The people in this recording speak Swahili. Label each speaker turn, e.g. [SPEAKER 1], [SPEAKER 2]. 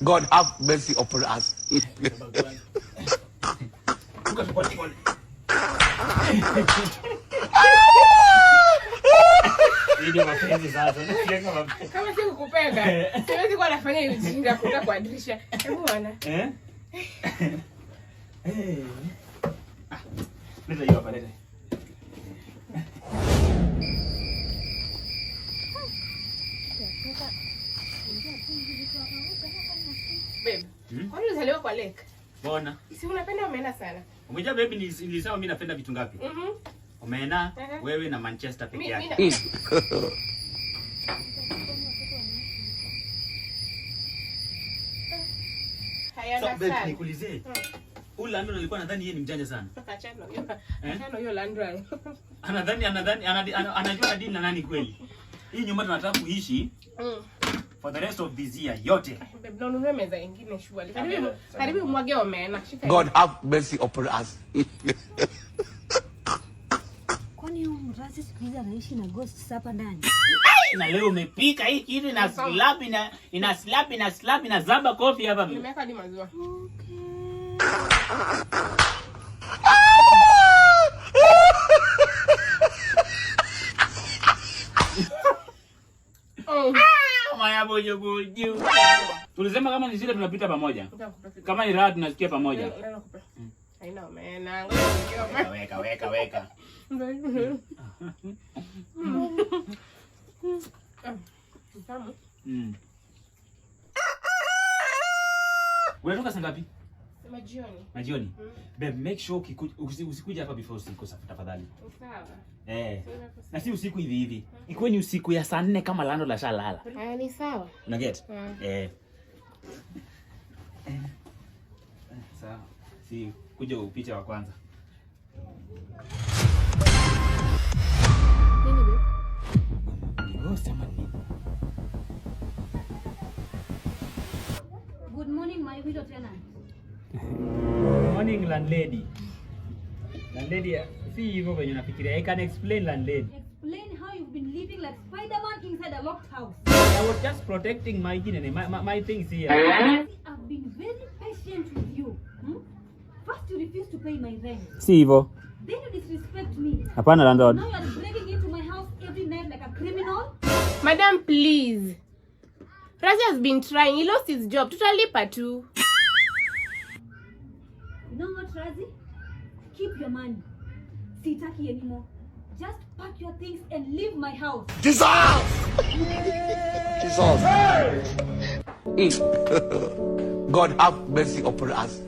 [SPEAKER 1] God have mercy upon us.
[SPEAKER 2] Kama siku kupenda, siwezi kuwa nafanya hiyo jinga kutoka kwa dirisha. Hebu bwana.
[SPEAKER 3] Leta hiyo hapa, leta.
[SPEAKER 2] Babe, kwani uzaliwa kwa lake?
[SPEAKER 3] Bona.
[SPEAKER 2] Si unapenda omena sana.
[SPEAKER 3] Umejua baby nilisema mimi napenda vitu ngapi? Omena, wewe na Manchester peke yake. So baby nikuulize. Huyu Landro alikuwa nadhani yeye ni mjanja sana.
[SPEAKER 2] Achana hiyo. Achana hiyo Landro.
[SPEAKER 3] Anadhani anajua dini na nani kweli? Hii nyumba tunataka kuishi. For the rest of this year yote.
[SPEAKER 2] Babe, no nunue meza nyingine shwali. Karibu umwage omena.
[SPEAKER 1] God have mercy upon us.
[SPEAKER 4] Kwani huyu mzazi siku hizi anaishi na ghosts hapa ndani?
[SPEAKER 3] Na leo umepika hii kitu na slap na zaba coffee hapa.
[SPEAKER 2] Nimeweka hadi maziwa.
[SPEAKER 3] Maya bojo. Tulisema kama ni zile tunapita pamoja. Kama ni raha tunasikia pamoja.
[SPEAKER 2] Haina omena.
[SPEAKER 3] Weka. Unatoka saa ngapi? Majioni. Babe, make sure usikuja hapa before usiku tafadhali.
[SPEAKER 2] Sawa.
[SPEAKER 3] Na si usiku hivi. Ikuwe ni usiku ya saa 4 kama Lando la shalala.
[SPEAKER 2] Ni sawa.
[SPEAKER 3] Una get? Sawa. Si kuja upicha wa kwanza.
[SPEAKER 2] Nini babe?
[SPEAKER 4] Good morning, my widow tenant.
[SPEAKER 3] Morning, landlady. Landlady, see hivyo venye unafikiria. I can explain, landlady.
[SPEAKER 4] Explain how you've been living like Spider-Man inside a locked house.
[SPEAKER 3] I was just protecting my things here.
[SPEAKER 4] I've been very patient with you. First you refuse to pay my rent.
[SPEAKER 3] See hivyo.
[SPEAKER 4] Then you disrespect me.
[SPEAKER 3] Hapana, landlord.
[SPEAKER 4] Now you are breaking into my house every night like a criminal.
[SPEAKER 2] Madam, please. Razi has been trying. He lost his job. Tutalipa tu.
[SPEAKER 4] You know what, Razi? Keep your money. Sitaki anymore. Just pack your things and leave my house.
[SPEAKER 1] Jesus! God have mercy upon us.